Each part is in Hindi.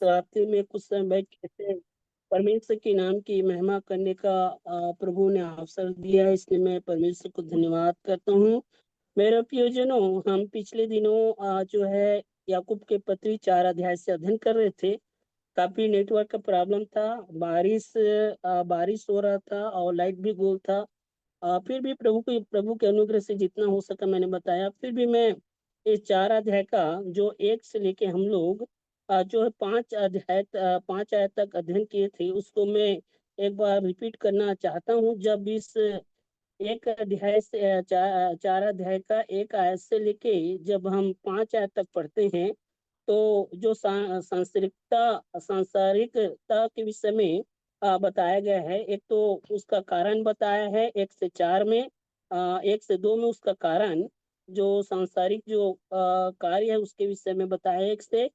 रात्रि में कुछ समय बैठ के परमेश्वर के नाम की महिमा करने का प्रभु ने अवसर दिया है, इसलिए मैं परमेश्वर को धन्यवाद करता हूँ। मेरे प्रियजनों, हम पिछले दिनों जो है याकूब के पत्री 4 अध्याय से अध्ययन कर रहे थे। काफी नेटवर्क का प्रॉब्लम था, बारिश हो रहा था और लाइट भी गोल था। फिर भी प्रभु के अनुग्रह से जितना हो सका मैंने बताया। फिर भी मैं इस 4 अध्याय का जो 1 से लेके हम लोग जो है 5 आयत तक अध्ययन किए थे, उसको मैं एक बार रिपीट करना चाहता हूँ। जब इस एक अध्याय से 4 अध्याय का 1 आयत से लेके जब हम 5 आयत तक पढ़ते हैं, तो जो सांसारिकता के विषय में बताया गया है। एक तो उसका कारण बताया है 1 से 4 में, 1 से 2 में उसका कारण, जो सांसारिक जो कार्य है उसके विषय में बताया है। 1 से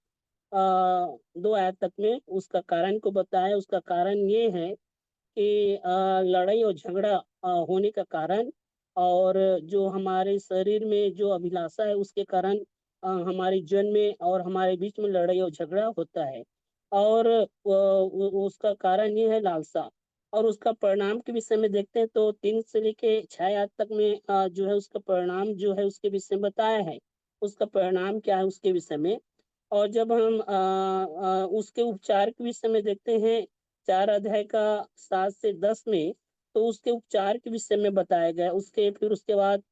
2 आयत तक में उसका कारण को बताया। उसका कारण ये है कि लड़ाई और झगड़ा होने का कारण, और जो हमारे शरीर में जो अभिलाषा है उसके कारण हमारे जीवन में और हमारे बीच में लड़ाई और झगड़ा होता है। और उसका कारण ये है लालसा। और उसका परिणाम के विषय में देखते हैं तो 3 से लेके 6 आयत तक में जो है उसका परिणाम जो है उसके विषय में बताया है। उसका परिणाम क्या है उसके विषय में। और जब हम उसके उपचार के विषय में देखते हैं 4 अध्याय का 7 से 10 में, तो उसके उपचार के विषय में बताया गया। फिर उसके बाद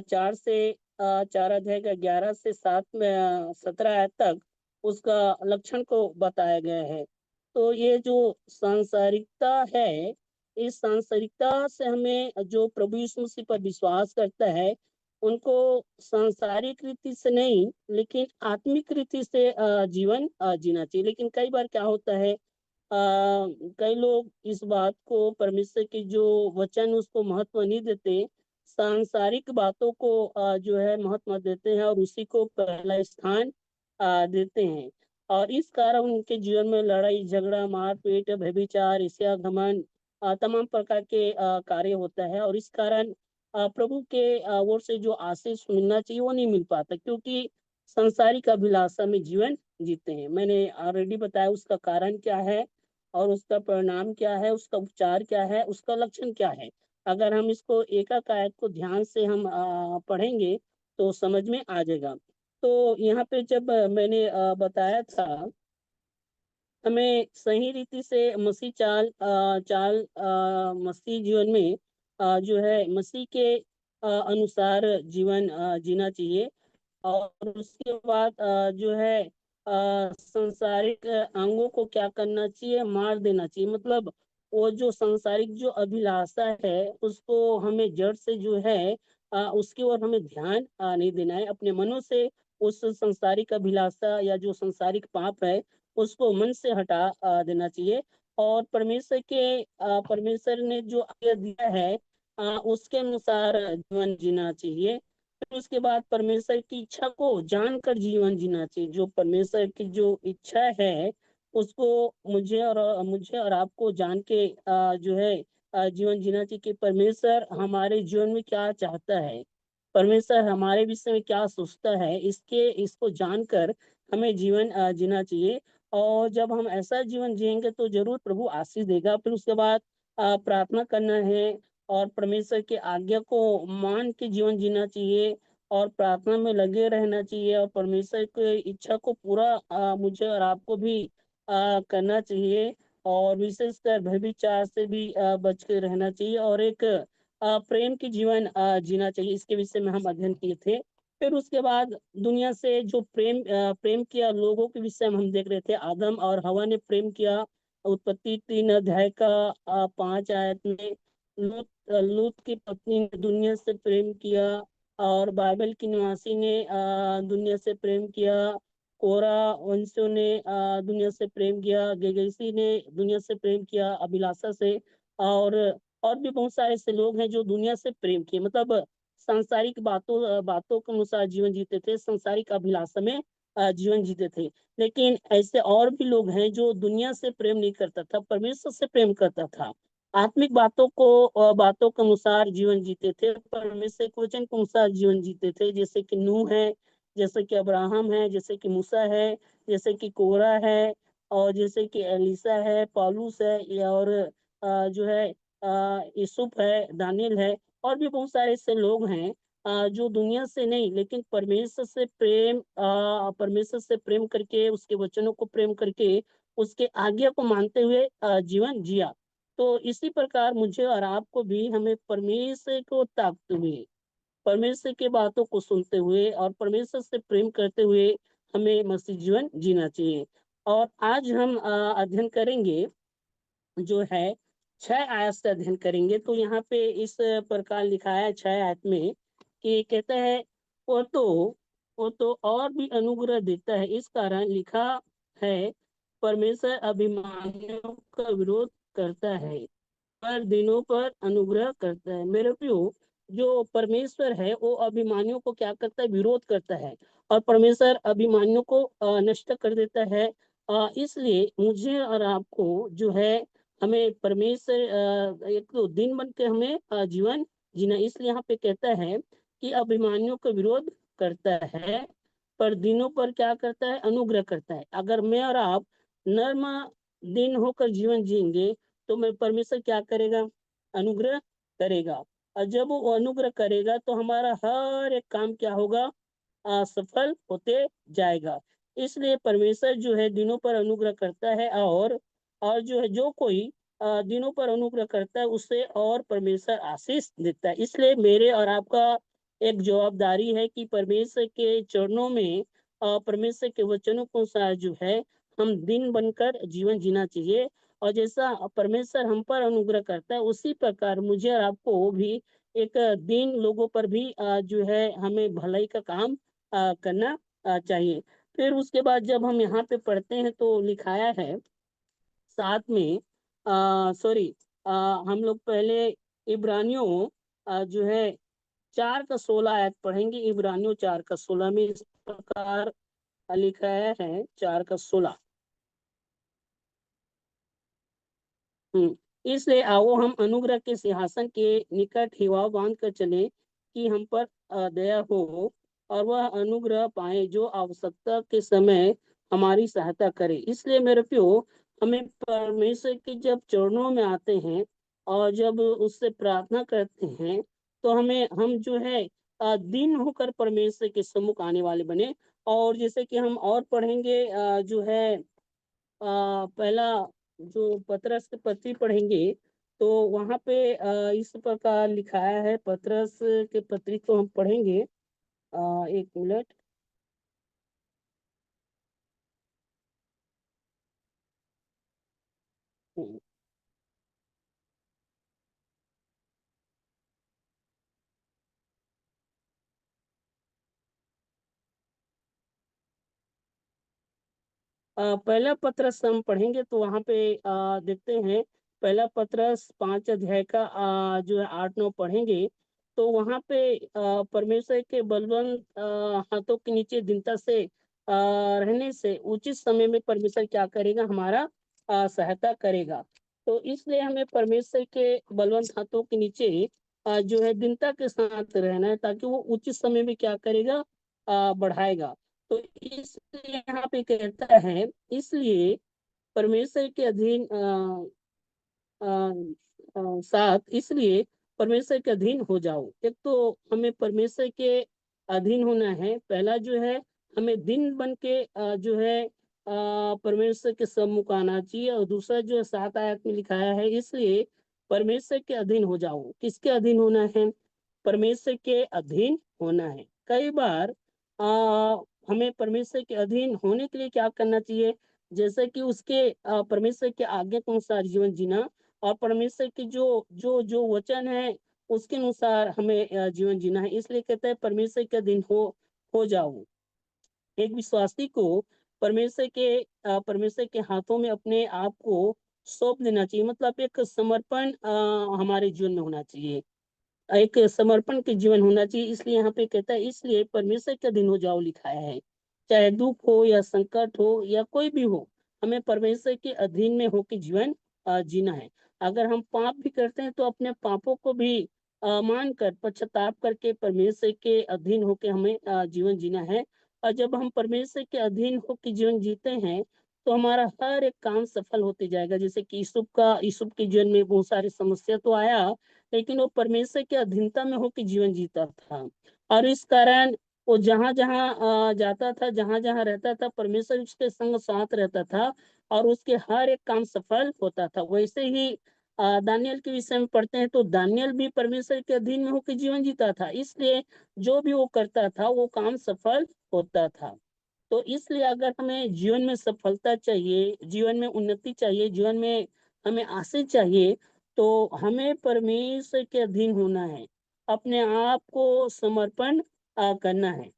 4 अध्याय का 11 से 7 में 17 आयत तक उसका लक्षण को बताया गया है। तो ये जो सांसारिकता है, इस सांसारिकता से हमें जो प्रभु यीशु मसीह पर विश्वास करता है, उनको सांसारिक रीति से नहीं लेकिन आत्मिक रीति से जीवन जीना चाहिए। लेकिन कई बार क्या होता है, कई लोग इस बात को, परमेश्वर की जो वचन उसको महत्व नहीं देते, सांसारिक बातों को जो है महत्व देते हैं और उसी को पहला स्थान देते हैं। और इस कारण उनके जीवन में लड़ाई झगड़ा, मारपीट, व्यभिचार, ईर्ष्या, घमंड, तमाम प्रकार के कार्य होता है। और इस कारण प्रभु के ओर से जो आशीष मिलना चाहिए वो नहीं मिल पाता, क्योंकि संसारिक अभिलाषा में जीवन जीते हैं। मैंने ऑलरेडी बताया उसका कारण क्या है और उसका परिणाम क्या है, उसका उपचार क्या है, उसका लक्षण क्या है। अगर हम इसको एक एक आयत को ध्यान से हम पढ़ेंगे तो समझ में आ जाएगा। तो यहाँ पे जब मैंने बताया था, हमें सही रीति से मसीह मसीह जीवन में जो है मसीह के अनुसार जीवन जीना चाहिए। और उसके बाद जो है संसारिक अंगों को क्या करना चाहिए, मार देना चाहिए। मतलब वो जो सांसारिक जो अभिलाषा है उसको हमें जड़ से जो है उसकी ओर हमें ध्यान नहीं देना है। अपने मनों से उस सांसारिक अभिलाषा या जो सांसारिक पाप है उसको मन से हटा देना चाहिए। और परमेश्वर ने जो आज्ञा दिया है उसके अनुसार जीवन जीना चाहिए। फिर उसके बाद परमेश्वर की इच्छा को जानकर जीवन जीना चाहिए। जो परमेश्वर की जो इच्छा है उसको मुझे और आपको जान के जो है जीवन जीना चाहिए कि परमेश्वर हमारे जीवन में क्या चाहता है, परमेश्वर हमारे विषय में क्या सोचता है। इसको जानकर हमें जीवन जीना चाहिए। और जब हम ऐसा जीवन जिएंगे तो जरूर प्रभु आशीष देगा। फिर उसके बाद प्रार्थना करना है और परमेश्वर की आज्ञा को मान के जीवन जीना चाहिए और प्रार्थना में लगे रहना चाहिए और परमेश्वर की इच्छा को पूरा मुझे और आपको भी करना चाहिए। और विशेषकर व्यभिचार से भी बच के रहना चाहिए और एक प्रेम की जीवन जीना चाहिए। इसके विषय में हम अध्ययन किए थे। फिर उसके बाद दुनिया से जो प्रेम किया लोगों के विषय में हम देख रहे थे। आदम और हवा ने प्रेम किया, उत्पत्ति 3 अध्याय का 5 आयत में। लूत की पत्नी ने दुनिया से प्रेम किया और बाइबल की निवासी ने दुनिया से प्रेम किया। कोरा वंशियों ने दुनिया से प्रेम किया। गेगेसी ने दुनिया से प्रेम किया अभिलाषा से। और और भी बहुत सारे ऐसे लोग हैं जो दुनिया से प्रेम किए, मतलब सांसारिक बातों के अनुसार जीवन जीते थे, सांसारिक अभिलाषा में जीवन जीते थे। लेकिन ऐसे और भी लोग हैं जो दुनिया से प्रेम नहीं करता था, परमेश्वर से प्रेम करता था, आत्मिक बातों के अनुसार जीवन जीते थे, परमेश्वर के वचन के अनुसार जीवन जीते थे। जैसे कि नूह है, जैसे कि अब्राहम है, जैसे कि मूसा है, जैसे कि कोरा है, और जैसे कि एलिसा है, पौलुस है, या और जो है यूसुफ है, दानियल है, और भी बहुत सारे ऐसे लोग हैं जो दुनिया से नहीं लेकिन परमेश्वर से प्रेम करके, उसके वचनों को प्रेम करके, उसके आज्ञा को मानते हुए जीवन जिया। तो इसी प्रकार मुझे और आपको भी हमें परमेश्वर को ताकते हुए, परमेश्वर की बातों को सुनते हुए और परमेश्वर से प्रेम करते हुए हमें मसीह जीवन जीना चाहिए। और आज हम अध्ययन करेंगे जो है 6 आयत से अध्ययन करेंगे। तो यहाँ पे इस प्रकार लिखा है 6 आयत में कि कहता है, वो तो वो तो और भी अनुग्रह देता है, इस कारण लिखा है, परमेश्वर अभिमानियों का विरोध करता है पर दिनों पर अनुग्रह करता है। मेरे प्रियो, जो परमेश्वर है वो अभिमानियों को क्या करता है? विरोध करता है। और परमेश्वर अभिमानियों को नष्ट कर देता है। इसलिए मुझे और आपको जो है, हमें परमेश्वर एक तो दिन बन के हमें जीवन जीना। इसलिए यहाँ पे कहता है कि अभिमानियों का विरोध करता है पर दिनों पर क्या करता है? अनुग्रह करता है। अगर मैं और आप नर्म दिन होकर जीवन जिएंगे तो मैं परमेश्वर क्या करेगा? अनुग्रह करेगा। और जब वो अनुग्रह करेगा तो हमारा हर एक काम क्या होगा? सफल होते जाएगा। इसलिए परमेश्वर जो है दिनों पर अनुग्रह करता है। और जो है, जो कोई दिनों पर अनुग्रह करता है उससे और परमेश्वर आशीष देता है। इसलिए मेरे और आपका एक जवाबदारी है कि परमेश्वर के चरणों में, परमेश्वर के वचनों के अनुसार जो है, हम दिन बनकर जीवन जीना चाहिए। और जैसा परमेश्वर हम पर अनुग्रह करता है उसी प्रकार मुझे और आपको भी एक दीन लोगों पर भी जो है हमें भलाई का काम करना चाहिए। फिर उसके बाद जब हम यहाँ पे पढ़ते हैं तो लिखाया है साथ में, सॉरी, हम लोग पहले इब्रानियों जो है 4 का 16 आयत पढ़ेंगे। इब्रानियों 4 का 16 में इस प्रकार लिखा है 4 का 16। इसलिए आओ हम अनुग्रह के सिंहासन के निकट हिवाव बांध कर चले कि हम पर दया हो और वह अनुग्रह पाए जो आवश्यकता के समय हमारी सहायता करे। इसलिए मेरे प्यो, हमें परमेश्वर के जब चरणों में आते हैं और जब उससे प्रार्थना करते हैं तो हम जो है दीन होकर परमेश्वर के सम्मुख आने वाले बने। और जैसे कि हम और पढ़ेंगे जो है पहला जो पतरस के पत्री पढ़ेंगे तो वहां पे इस प्रकार लिखाया है। पतरस के पत्री को हम पढ़ेंगे। 1 मिनट। पहला पत्रस हम पढ़ेंगे तो वहां पे देखते हैं। पहला पत्रस 5 अध्याय का जो है 8-9 पढ़ेंगे तो वहां पे परमेश्वर के बलवंत हाथों के नीचे दीनता से रहने से उचित समय में परमेश्वर क्या करेगा? हमारा सहायता करेगा। तो इसलिए हमें परमेश्वर के बलवंत हाथों के नीचे जो है दीनता के साथ रहना है ताकि वो उचित समय में क्या करेगा? बढ़ाएगा। तो इसलिए यहाँ पे कहता है, इसलिए परमेश्वर के अधीन अ, साथ इसलिए परमेश्वर के अधीन हो जाओ। एक तो हमें परमेश्वर के अधीन होना है। पहला जो है, हमें दिन बन के जो है परमेश्वर के सम्मुख आना चाहिए। और दूसरा जो है 7 आयत में लिखाया है, इसलिए परमेश्वर के अधीन हो जाओ। किसके अधीन होना है? परमेश्वर के अधीन होना है। कई बार हमें परमेश्वर के अधीन होने के लिए क्या करना चाहिए? जैसे कि उसके परमेश्वर के आज्ञा के अनुसार जीवन जीना और परमेश्वर के जो जो जो वचन है उसके अनुसार हमें जीवन जीना है। इसलिए कहता है परमेश्वर के अधीन हो जाओ। एक विश्वासी को परमेश्वर के हाथों में अपने आप को सौंप देना चाहिए। मतलब एक समर्पण हमारे जीवन में होना चाहिए, एक समर्पण के जीवन होना चाहिए। इसलिए यहाँ पे कहता है, इसलिए परमेश्वर के अधीन हो जाओ लिखाया है। चाहे दुख हो या संकट हो या कोई भी हो, हमें परमेश्वर के अधीन में होकर जीवन जीना है। अगर हम पाप भी करते हैं तो अपने पापों को भी मान कर पश्चाताप करके परमेश्वर के अधीन होकर हमें जीवन जीना है। और जब हम परमेश्वर के अधीन होकर जीवन जीते हैं तो हमारा हर एक काम सफल होते जाएगा। जैसे कि यूसुफ के जीवन में बहुत सारी समस्या तो आया, लेकिन वो परमेश्वर की अधीनता में होकर जीवन जीता था। और इस कारण वो जहां जहां जाता था, जहां जहां रहता था, परमेश्वर उसके संग साथ रहता था और उसके हर एक काम सफल होता था। वैसे ही दानियल के विषय में पढ़ते हैं तो दानियल भी परमेश्वर के अधीन में होकर जीवन जीता था, इसलिए जो भी वो करता था वो काम सफल होता था। तो इसलिए अगर हमें जीवन में सफलता चाहिए, जीवन में उन्नति चाहिए, जीवन में हमें आशीष चाहिए, तो हमें परमेश्वर के अधीन होना है, अपने आप को समर्पण करना है।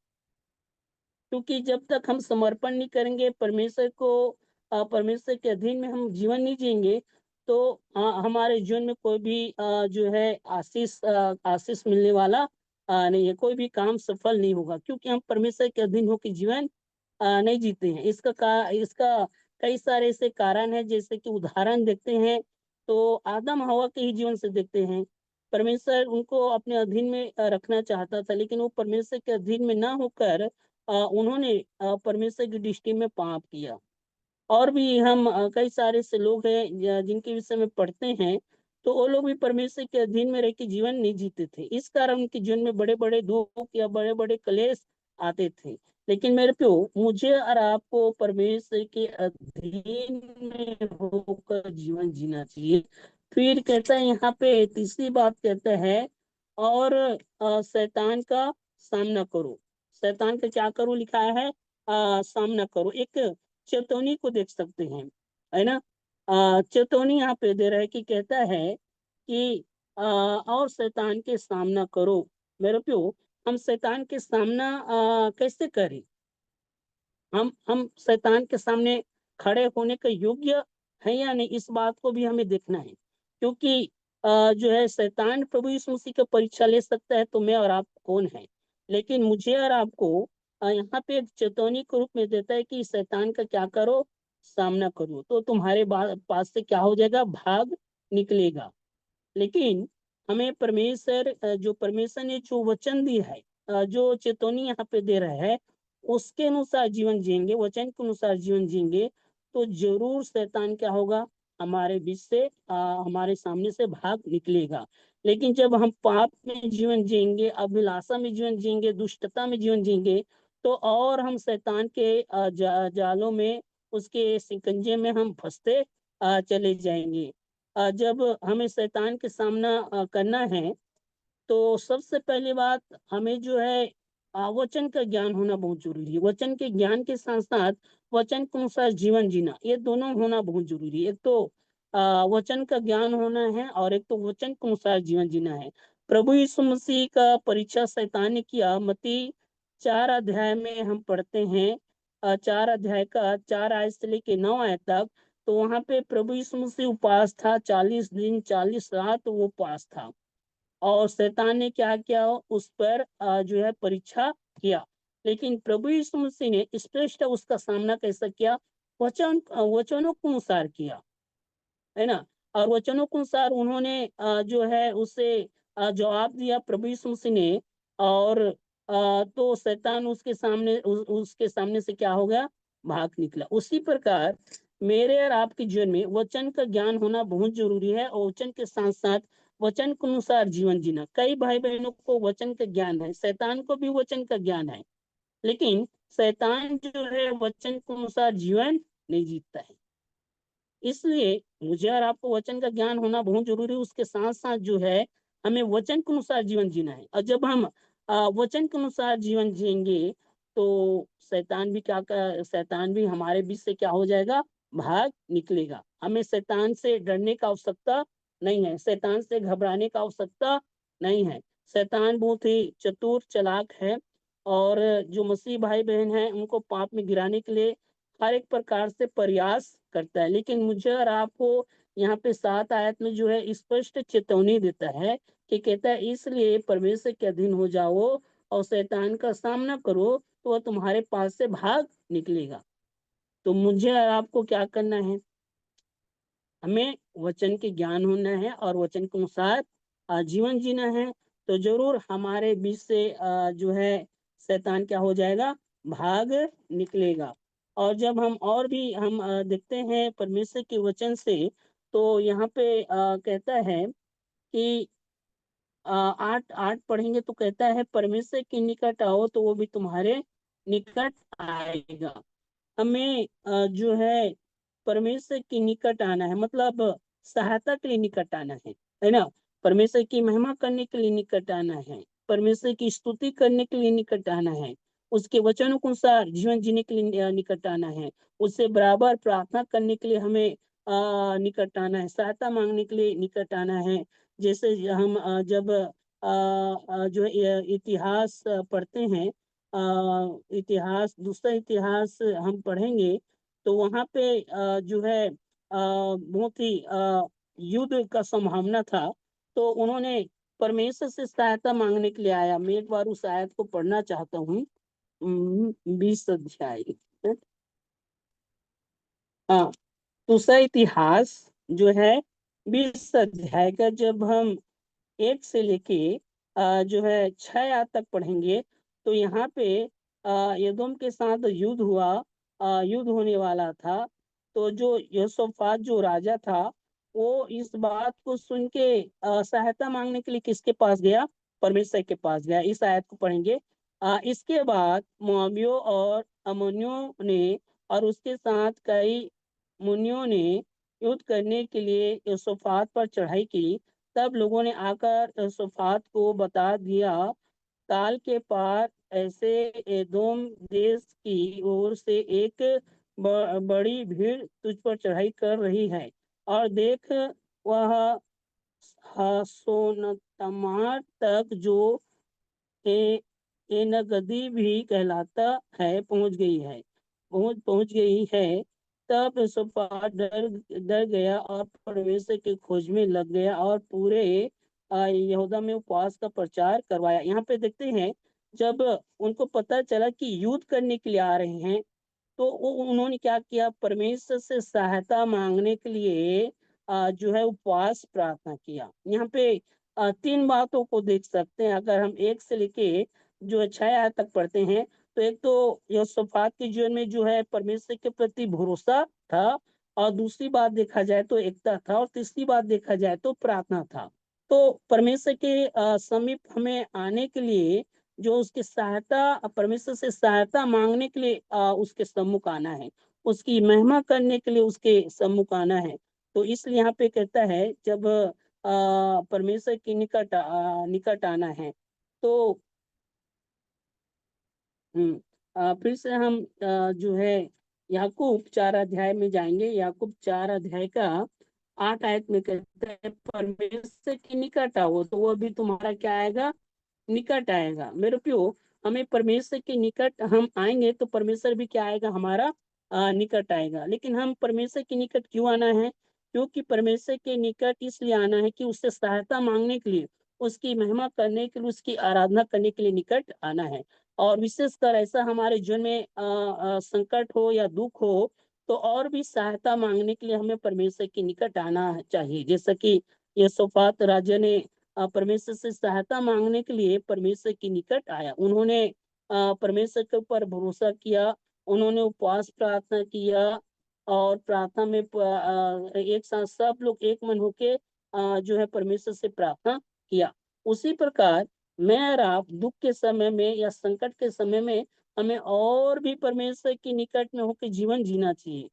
क्योंकि जब तक हम समर्पण नहीं करेंगे परमेश्वर को, परमेश्वर के अधीन में हम जीवन नहीं जिएंगे, तो हमारे जीवन में कोई भी जो है आशीष मिलने वाला नहीं है। कोई भी काम सफल नहीं होगा, क्योंकि हम परमेश्वर के अधीन होकर जीवन नहीं जीते हैं। इसका कई सारे ऐसे कारण है, जैसे कि उदाहरण देखते हैं तो आदम हवा के ही जीवन से देखते हैं। परमेश्वर उनको अपने अधीन में रखना चाहता था, लेकिन वो परमेश्वर के अधीन में ना होकर उन्होंने परमेश्वर की दृष्टि में पाप किया। और भी हम कई सारे से लोग हैं जिनके विषय में पढ़ते हैं, तो वो लोग भी परमेश्वर के अधीन में रह के जीवन नहीं जीते थे। इस कारण उनके जीवन में बड़े बड़े दुख या बड़े बड़े क्लेश आते थे। लेकिन मेरे प्यो, मुझे और आपको परमेश्वर के अधीन में होकर जीवन जीना चाहिए। फिर कहता है यहाँ पे तीसरी बात कहता है, और शैतान का सामना करो। शैतान का क्या करो लिखा है, सामना करो। एक चेतौनी को देख सकते हैं, है ना। चेतौनी यहाँ पे दे रहा है कि कहता है कि और शैतान के सामना करो। मेरे प्यो, हम शैतान के सामना कैसे करें? हम शैतान के सामने खड़े होने के योग्य है या नहीं, इस बात को भी हमें देखना है। क्योंकि जो है शैतान प्रभु यीशु मसीह का परीक्षा ले सकता है, तो मैं और आप कौन है। लेकिन मुझे और आपको यहाँ पे एक चेतावनी के रूप में देता है कि शैतान का क्या करो, सामना करो, तो तुम्हारे पास से क्या हो जाएगा, भाग निकलेगा। लेकिन हमें परमेश्वर जो परमेश्वर ने जो वचन दिया है, जो चेतावनी यहाँ पे दे रहा है, उसके अनुसार जीवन जिएंगे, वचन के अनुसार जीवन जिएंगे, तो जरूर शैतान क्या होगा, हमारे बीच से हमारे सामने से भाग निकलेगा। लेकिन जब हम पाप में जीवन जिएंगे, अभिलाषा में जीवन जिएंगे, दुष्टता में जीवन जिएंगे, तो और हम शैतान के जालों में, उसके शिकंजे में हम फंसते चले जाएंगे। जब हमें शैतान के सामना करना है, तो सबसे पहली बात, हमें जो है वचन का ज्ञान होना बहुत जरूरी है। वचन के ज्ञान के साथ साथ वचन के अनुसार जीवन जीना, ये दोनों होना बहुत जरूरी है। एक तो वचन का ज्ञान होना है, और एक तो वचन के अनुसार जीवन जीना है। प्रभु यीशु मसीह का परीक्षा शैतान ने किया। मत्ती 4 अध्याय में हम पढ़ते हैं, 4 अध्याय का 4 आयत से लेके 9 आयत तक। तो वहां पे प्रभु यीशु मसीह उपवास था, 40 दिन 40 रात वो उपवास था। और शैतान ने क्या किया, उस पर जो है परीक्षा किया। लेकिन प्रभु यीशु मसीह ने स्पष्ट उसका सामना कैसा किया, वचनों के अनुसार किया, है ना। और वचनों के अनुसार उन्होंने जो है उसे जवाब दिया प्रभु यीशु मसीह ने। और तो शैतान उसके सामने से क्या हो गया, भाग निकला। उसी प्रकार मेरे और आपके जीवन में वचन का ज्ञान होना बहुत जरूरी है, और वचन के साथ साथ वचन के अनुसार जीवन जीना। कई भाई बहनों को वचन का ज्ञान है, शैतान को भी वचन का ज्ञान है, लेकिन शैतान जो है वचन के अनुसार जीवन नहीं जीतता है। इसलिए मुझे और आपको वचन का ज्ञान होना बहुत जरूरी है। उसके साथ साथ जो है हमें वचन के अनुसार जीवन जीना है। और जब हम वचन के अनुसार जीवन जिएंगे, तो शैतान भी हमारे बीच से क्या हो जाएगा, भाग निकलेगा। हमें शैतान से डरने का आवश्यकता नहीं है, शैतान से घबराने का आवश्यकता नहीं है। शैतान बहुत ही चतुर चालाक है, और जो मसीह भाई बहन हैं उनको पाप में गिराने के लिए हर एक प्रकार से प्रयास करता है। लेकिन मुझे और आपको यहाँ पे 7 आयत में जो है स्पष्ट चेतावनी देता है, कि कहता है इसलिए परमेश्वर के अधीन हो जाओ और शैतान का सामना करो, तो वह तुम्हारे पास से भाग निकलेगा। तो मुझे और आपको क्या करना है, हमें वचन के ज्ञान होना है और वचन के अनुसार जीवन जीना है। तो जरूर हमारे बीच से जो है शैतान क्या हो जाएगा, भाग निकलेगा। और जब हम और भी हम देखते हैं परमेश्वर के वचन से, तो यहाँ पे कहता है कि 8:8 पढ़ेंगे तो कहता है, परमेश्वर के निकट आओ तो वो भी तुम्हारे निकट आएगा। हमें जो है परमेश्वर के निकट आना है, मतलब सहायता के लिए निकट आना है ना। परमेश्वर की महिमा करने के लिए निकट आना है, परमेश्वर की स्तुति करने के लिए निकट आना है, उसके वचनों के अनुसार जीवन जीने के लिए निकट आना है, उससे बराबर प्रार्थना करने के लिए हमें निकट आना है, सहायता मांगने के लिए निकट आना है। जैसे हम जब जो इतिहास पढ़ते हैं, इतिहास, दूसरा इतिहास हम पढ़ेंगे, तो वहाँ पे जो है बहुत ही युद्ध का संभावना था। तो उन्होंने परमेश्वर से सहायता मांगने के लिए आया। मैं एक बार उस आयत को पढ़ना चाहता हूँ। 20 अध्याय। हाँ, दूसरा इतिहास जो है 20 अध्याय का, जब हम 1 से लेके जो है 6 आयत तक पढ़ेंगे, तो यहाँ पे एदोम के साथ युद्ध हुआ, युद्ध होने वाला था। तो जो यहोशापात जो राजा था, वो इस बात को सुन के सहायता मांगने के लिए किसके पास गया? परमेश्वर के पास गया। इस आयत को पढ़ेंगे। इसके बाद मोआबियों और अम्मोनियों ने और उसके साथ कई मुनियों ने युद्ध करने के लिए यहोशापात पर चढ़ाई की। तब लोगों ने आकर यहोशापात को बता दिया, ताल के पार ऐसे एदोम देश की ओर से एक बड़ी भीड़ तुझ पर चढ़ाई कर रही है, और देख, वह हसोनतमार तक, जो ए, एनगदी भी कहलाता है, पहुंच गई है, पहुंच गई है। तब यहोशापात डर डर गया और परमेश्वर की खोज में लग गया और पूरे यहूदा में उपवास का प्रचार करवाया। यहाँ पे देखते हैं, जब उनको पता चला कि युद्ध करने के लिए आ रहे हैं, तो उन्होंने क्या किया? परमेश्वर से सहायता मांगने के लिए जो है उपवास प्रार्थना किया। यहाँ पे 3 बातों को देख सकते हैं। अगर हम 1 से लेके जो है 6 आयत तक पढ़ते हैं, तो एक तो यहोशापात के जीवन में जो है परमेश्वर के प्रति भरोसा था, और दूसरी बात देखा जाए तो एकता था, और तीसरी बात देखा जाए तो प्रार्थना था। तो परमेश्वर के समीप हमें आने के लिए, जो उसकी सहायता, परमेश्वर से सहायता मांगने के लिए उसके सम्मुख आना है, उसकी महिमा करने के लिए उसके सम्मुख आना है। तो इसलिए यहाँ पे कहता है, जब परमेश्वर के निकट आना है, तो फिर से हम जो है याकूब 4 अध्याय में जाएंगे। याकूब 4 अध्याय का 8 आयत में कहता है, परमेश्वर के निकट आओ तो वो भी तुम्हारा क्या आएगा? निकट आएगा। मेरे प्यो, हमें परमेश्वर के निकट हम आएंगे तो परमेश्वर भी क्या आएगा? हमारा निकट आएगा। लेकिन हम परमेश्वर के निकट क्यों आना है? क्योंकि परमेश्वर के निकट इसलिए आना है कि उससे सहायता मांगने के लिए, उसकी महिमा करने के लिए, उसकी आराधना करने के लिए निकट आना है। और विशेषकर ऐसा हमारे जीवन में संकट हो या दुख हो, तो और भी सहायता मांगने के लिए हमें परमेश्वर के निकट आना चाहिए। जैसा कि यहोशापात राजा ने परमेश्वर से सहायता मांगने के लिए परमेश्वर के निकट आया। उन्होंने परमेश्वर के ऊपर भरोसा किया, उन्होंने उपवास प्रार्थना किया, और प्रार्थना में एक साथ सब लोग एक मन होके जो है परमेश्वर से प्रार्थना किया। उसी प्रकार मैं और आप दुख के समय में या संकट के समय में हमें और भी परमेश्वर के निकट में होकर जीवन जीना चाहिए।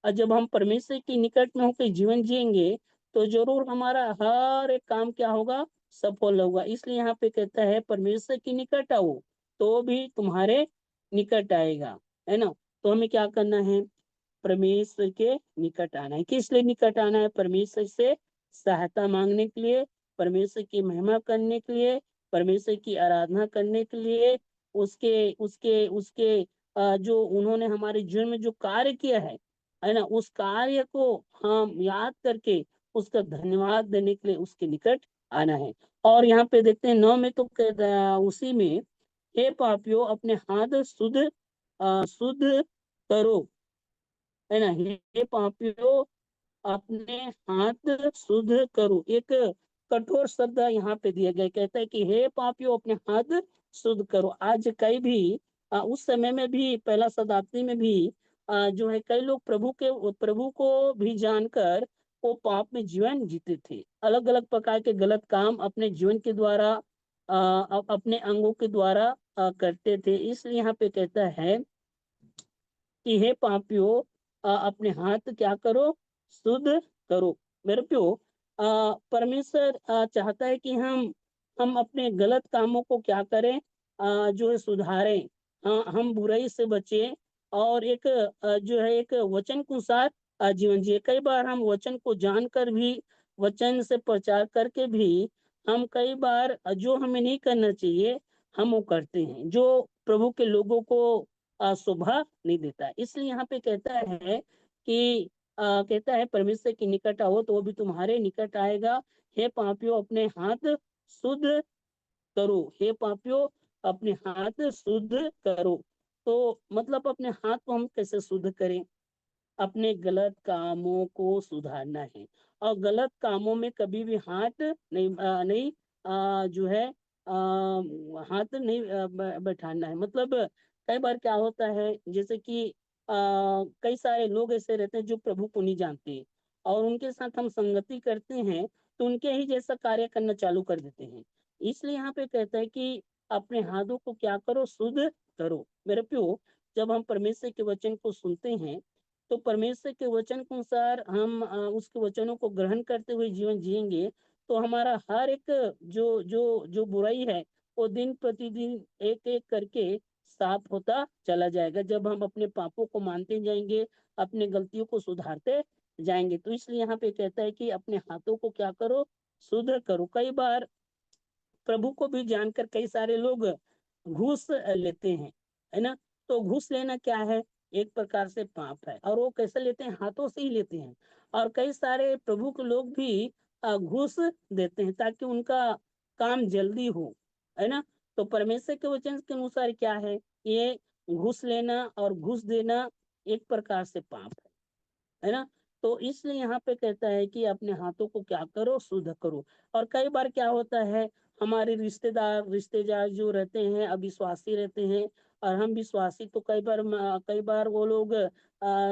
और जब हम परमेश्वर के निकट में होकर जीवन जिएंगे, तो जरूर हमारा हर एक काम क्या होगा? सफल होगा। इसलिए यहाँ पे कहता है, परमेश्वर के निकट आओ तो भी तुम्हारे निकट आएगा, है ना। तो हमें क्या करना है? परमेश्वर के निकट आना है। किस लिए निकट आना है? परमेश्वर से सहायता मांगने के लिए, परमेश्वर की महिमा करने के लिए, परमेश्वर की आराधना करने के लिए, उसके उसके उसके जो उन्होंने हमारे जीवन में जो कार्य किया है ना, उस कार्य को हम याद करके उसका धन्यवाद देने के लिए उसके निकट आना है। और यहाँ पे देखते हैं 9 में तो उसी में, हे पापियों, अपने हाथ शुद्ध करो, है ना। हे पापियों, अपने हाथ शुद्ध करो। एक कठोर शब्द यहाँ पे दिया गया, कहता है कि हे पापियों, अपने हाथ शुद्ध करो। आज कई भी उस समय में भी पहला शताब्दी में भी जो है कई लोग प्रभु को भी जानकर वो पाप में जीवन जीते थे। अलग अलग प्रकार के गलत काम अपने जीवन के द्वारा अपने अंगों के द्वारा करते थे। इसलिए यहाँ पे कहता है कि हे पापियों, अपने हाथ क्या करो, शुद्ध करो। मेरे प्यो, परमेश्वर चाहता है कि हम अपने गलत कामों को क्या करें, जो है सुधारें। हम बुराई से बचें और एक जो है एक वचन के अनुसार जीवन जिए। कई बार हम वचन को जानकर भी, वचन से प्रचार करके भी हम कई बार जो हमें नहीं करना चाहिए हम वो करते हैं, जो प्रभु के लोगों को शोभा नहीं देता है। इसलिए यहाँ पे कहता है कि कहता है परमेश्वर के निकट आओ तो वो भी तुम्हारे निकट आएगा। हे पापियों, अपने हाथ शुद्ध करो। हे पापियों, अपने हाथ शुद्ध करो। तो मतलब अपने हाथ को हम कैसे शुद्ध करें? अपने गलत कामों को सुधारना है। और गलत कामों में कभी भी हाथ नहीं जो है हाथ नहीं बैठाना है। मतलब कई बार क्या होता है, जैसे कि कई सारे लोग ऐसे रहते हैं जो प्रभु को नहीं जानते और उनके साथ हम संगति करते हैं तो उनके ही जैसा कार्य करना चालू कर देते हैं। इसलिए यहाँ पे कहता है कि अपने हाथों को क्या करो, शुद्ध करो। मेरे प्यो, जब हम परमेश्वर के वचन को सुनते हैं तो परमेश्वर के वचन के अनुसार हम उसके वचनों को ग्रहण करते हुए जीवन जिएंगे तो हमारा हर एक जो बुराई है वो दिन प्रतिदिन एक एक करके साफ होता चला जाएगा। जब हम अपने पापों को मानते जाएंगे, अपने गलतियों को सुधारते जाएंगे। तो इसलिए यहाँ पे कहता है कि अपने हाथों को क्या करो, शुद्ध करो। कई बार प्रभु को भी जानकर कई सारे लोग घूस लेते हैं, है ना। तो घूस लेना क्या है? एक प्रकार से पाप है। और वो कैसे लेते हैं? हाथों से ही लेते हैं। और कई सारे प्रभु के लोग भी घूस देते हैं ताकि उनका काम जल्दी हो, है ना। तो परमेश्वर के वचन के अनुसार क्या है? ये घूस लेना और घूस देना एक प्रकार से पाप है ना। तो इसलिए यहाँ पे कहता है कि अपने हाथों को क्या करो, शुद्ध करो। और कई बार क्या होता है, हमारे रिश्तेदार जो रहते हैं अविश्वासी रहते हैं और हम विश्वासी, तो कई बार वो लोग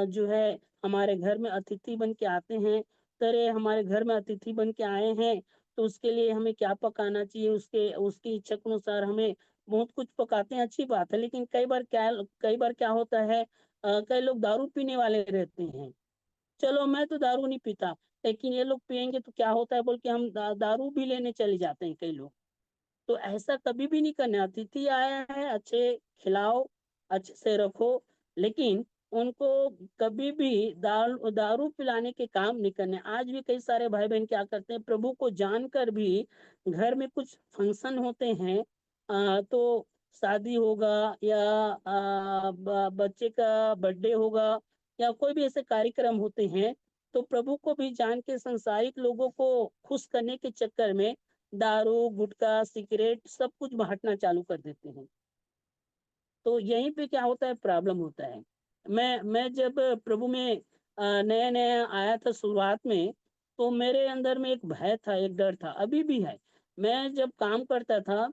जो है हमारे घर में अतिथि बन के आते हैं। तेरे हमारे घर में अतिथि बन के आए हैं तो उसके लिए हमें क्या पकाना चाहिए, उसके उसकी इच्छा के अनुसार हमें बहुत कुछ पकाते हैं, अच्छी बात है। लेकिन कई बार क्या होता है, कई लोग दारू पीने वाले रहते हैं। चलो मैं तो दारू नहीं पीता, लेकिन ये लोग पियेंगे तो क्या होता है बोल के हम दारू भी लेने चले जाते हैं कई लोग। तो ऐसा कभी भी नहीं करना। अतिथि आया है, अच्छे खिलाओ, अच्छे से रखो, लेकिन उनको कभी भी दारू पिलाने के काम नहीं करने। आज भी कई सारे भाई बहन क्या करते हैं, प्रभु को जानकर भी घर में कुछ फंक्शन होते हैं, तो शादी होगा या बच्चे का बर्थडे होगा या कोई भी ऐसे कार्यक्रम होते हैं, तो प्रभु को भी जान के संसारिक लोगों को खुश करने के चक्कर में दारू, गुटखा, सिगरेट सब कुछ बांटना चालू कर देते हैं। तो यहीं पे क्या होता है, प्रॉब्लम होता है। मैं जब प्रभु में नया नया आया था शुरुआत में, तो मेरे अंदर में एक भय था, एक डर था, अभी भी है। मैं जब काम करता था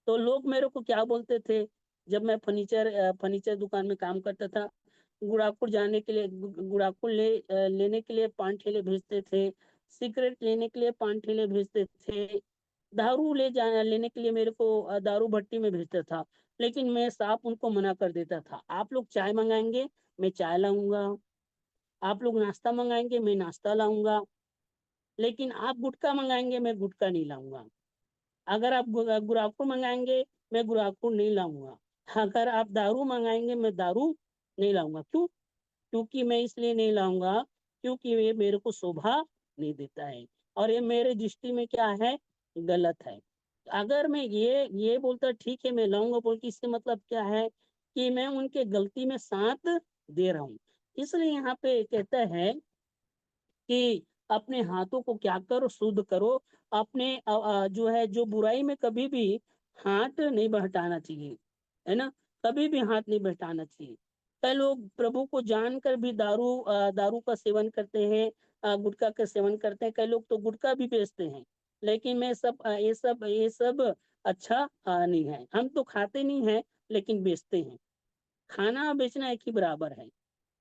तो लोग मेरे को क्या बोलते थे, जब मैं फर्नीचर दुकान में काम करता था, गुड़ापुर जाने के लिए गुड़ापुर लेने के लिए 5 ठेले भेजते थे, सिगरेट लेने के लिए 5 ठेले भेजते थे, दारू लेने के लिए मेरे को दारू भट्टी में भेजता था। लेकिन मैं साफ उनको मना कर देता था, आप लोग चाय मंगाएंगे मैं चाय लाऊंगा, आप लोग नाश्ता मंगाएंगे मैं नाश्ता लाऊंगा, लेकिन आप गुटखा मंगाएंगे मैं गुटखा नहीं लाऊंगा। अगर आप गुराखुर मंगाएंगे मैं गुराखुर नहीं लाऊंगा। अगर आप दारू मंगाएंगे मैं दारू नहीं लाऊंगा। क्यों? क्योंकि मैं इसलिए नहीं लाऊंगा क्योंकि ये मेरे को शोभा नहीं देता है और ये मेरे दृष्टि में क्या है, गलत है। अगर मैं ये बोलता ठीक है मैं लाऊंगा बोल के, इससे मतलब क्या है कि मैं उनके गलती में साथ दे रहा हूँ। इसलिए यहाँ पे कहता है कि अपने हाथों को क्या करो, शुद्ध करो। अपने जो है जो बुराई में कभी भी हाथ नहीं बहटाना चाहिए, है ना। कभी भी हाथ नहीं बहटाना चाहिए। कई लोग प्रभु को जानकर भी दारू का सेवन करते हैं, गुटखा का सेवन करते हैं। कई लोग तो गुटखा भी बेचते हैं। लेकिन मैं सब ये सब अच्छा नहीं है। हम तो खाते नहीं है, लेकिन बेचते हैं। खाना बेचना एक ही बराबर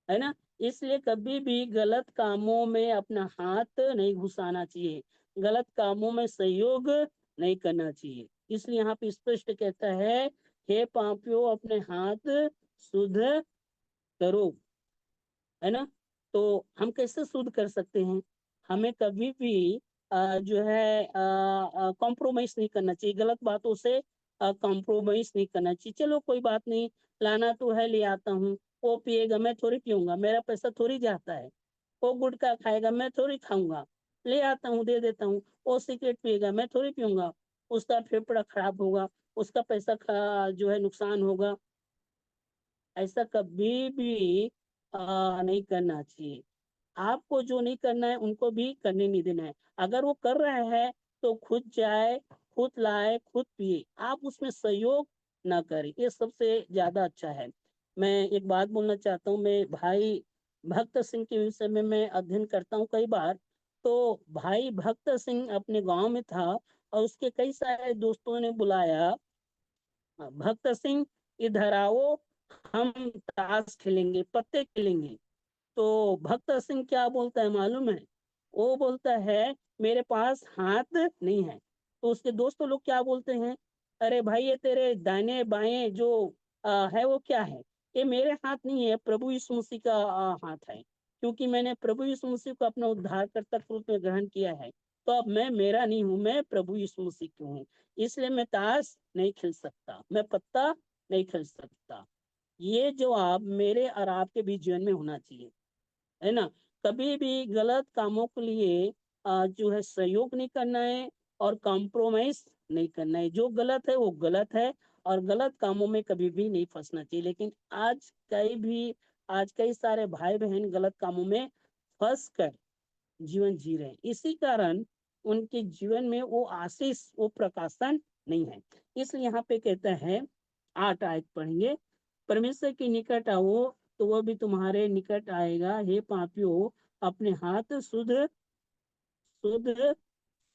है ना। इसलिए कभी भी गलत कामों में अपना हाथ नहीं घुसाना चाहिए, गलत कामों में सहयोग नहीं करना चाहिए। इसलिए यहाँ पे स्पष्ट कहता है, हे पापियों अपने हाथ शुद्ध करो, है ना। तो हम कैसे शुद्ध कर सकते हैं? हमें कभी भी जो है कॉम्प्रोमाइज नहीं करना चाहिए, गलत बातों से कॉम्प्रोमाइज नहीं करना चाहिए। चलो कोई बात नहीं, लाना तो है, ले आता हूँ। वो पिएगा, मैं थोड़ी पीऊंगा, मेरा पैसा थोड़ी जाता है। वो गुटखा खाएगा, मैं थोड़ी खाऊंगा, ले आता हूँ, दे देता हूँ। वो सिगरेट पिएगा, मैं थोड़ी पीऊंगा, उसका फेफड़ा खराब होगा, उसका पैसा जो है नुकसान होगा। ऐसा कभी भी नहीं करना चाहिए। आपको जो नहीं करना है उनको भी करने नहीं देना है। अगर वो कर रहे हैं तो खुद जाए, खुद लाए, खुद पिए, आप उसमें सहयोग ना करें, ये सबसे ज्यादा अच्छा है। मैं एक बात बोलना चाहता हूँ, मैं भाई भक्त सिंह के विषय में मैं अध्ययन करता हूँ कई बार। तो भाई भक्त सिंह अपने गांव में था और उसके कई सारे दोस्तों ने बुलाया, भक्त सिंह इधर आओ, हम ताश खेलेंगे, पत्ते खेलेंगे। तो भक्त सिंह क्या बोलता है मालूम है? वो बोलता है, मेरे पास हाथ नहीं है। तो उसके दोस्तों लोग क्या बोलते हैं, अरे भाई ये तेरे दाहिने बाएं जो है वो क्या है? ये मेरे हाथ नहीं है, प्रभु यीशु मसीह का हाथ है। क्योंकि मैंने प्रभु यीशु मसीह को अपना उद्धारकर्ता के रूप में ग्रहण किया है, तो अब मैं मेरा नहीं हूँ, मैं प्रभु यीशु मसीह की हूँ। इसलिए मैं ताश नहीं खेल सकता, मैं पत्ता नहीं खेल सकता। ये जो आप मेरे और आपके भी जीवन में होना चाहिए, है ना। कभी भी गलत कामों के लिए जो है सहयोग नहीं करना है और कॉम्प्रोमाइज नहीं करना है। जो गलत है वो गलत है, और गलत कामों में कभी भी नहीं फंसना चाहिए। लेकिन आज कई सारे भाई बहन गलत कामों में फंस कर जीवन जी रहे हैं। इसी कारण उनके जीवन में वो आशीष, वो प्रकाशन नहीं है। इसलिए यहाँ पे कहता है, 8 आयत पढ़ेंगे, परमेश्वर के निकट आओ तो वह भी तुम्हारे निकट आएगा। हे पापियों अपने हाथ शुद्ध शुद्ध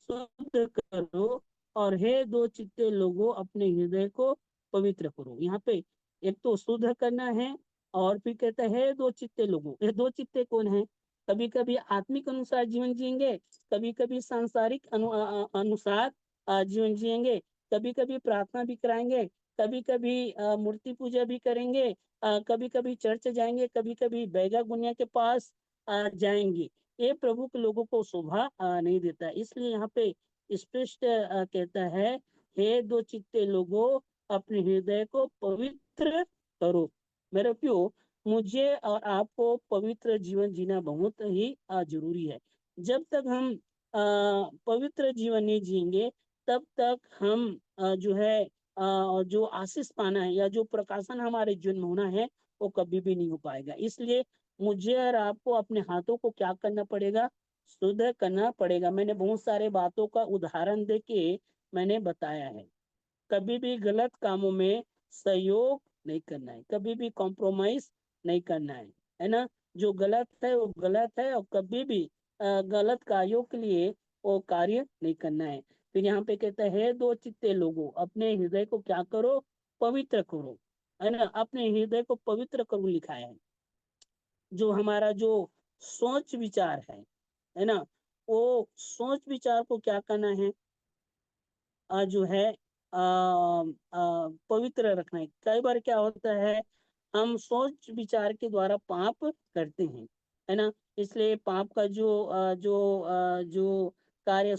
शुद्ध करो, और हे दो चित्ते लोगों अपने हृदय को पवित्र करो। यहाँ पे एक तो शुद्ध करना है, और फिर कहता है दो चित्ते लोगों। ये दो चित्ते कौन है? कभी कभी आत्मिक अनुसार जीवन जिएंगे, कभी कभी सांसारिक अनुसार जीवन जिएंगे, कभी कभी प्रार्थना भी कराएंगे, कभी कभी मूर्ति पूजा भी करेंगे, कभी कभी चर्च जाएंगे, कभी कभी बैगा गुनिया के पास जाएंगे। ये प्रभु के लोगों को शोभा नहीं देता। इसलिए यहाँ पे स्पष्ट कहता है, हे दो चित्ते लोगों अपने हृदय को पवित्र करो। मेरे प्यो, मुझे और आपको पवित्र जीवन जीना बहुत ही जरूरी है। जब तक हम पवित्र जीवन नहीं जिएंगे, तब तक हम जो है जो आशीष पाना है या जो प्रकाशन हमारे जीवन में होना है, वो कभी भी नहीं हो पाएगा। इसलिए मुझे और आपको अपने हाथों को क्या करना पड़ेगा? शुद्ध करना पड़ेगा। मैंने बहुत सारे बातों का उदाहरण दे के मैंने बताया है। कभी भी गलत कामों में सहयोग नहीं करना है, कभी भी कॉम्प्रोमाइज नहीं करना है ना। जो गलत है वो गलत है, और कभी भी गलत कार्यों के लिए वो कार्य नहीं करना है। फिर यहाँ पे कहता है, दो चित्ते लोगों अपने हृदय को क्या करो? पवित्र करो, है ना। अपने हृदय को पवित्र करो लिखा है। जो हमारा जो सोच विचार है ना, वो सोच विचार को क्या करना है? जो है पवित्र रखना है। कई बार क्या होता है, हम सोच विचार के द्वारा पाप करते हैं, है ना। इसलिए पाप का जो कार्य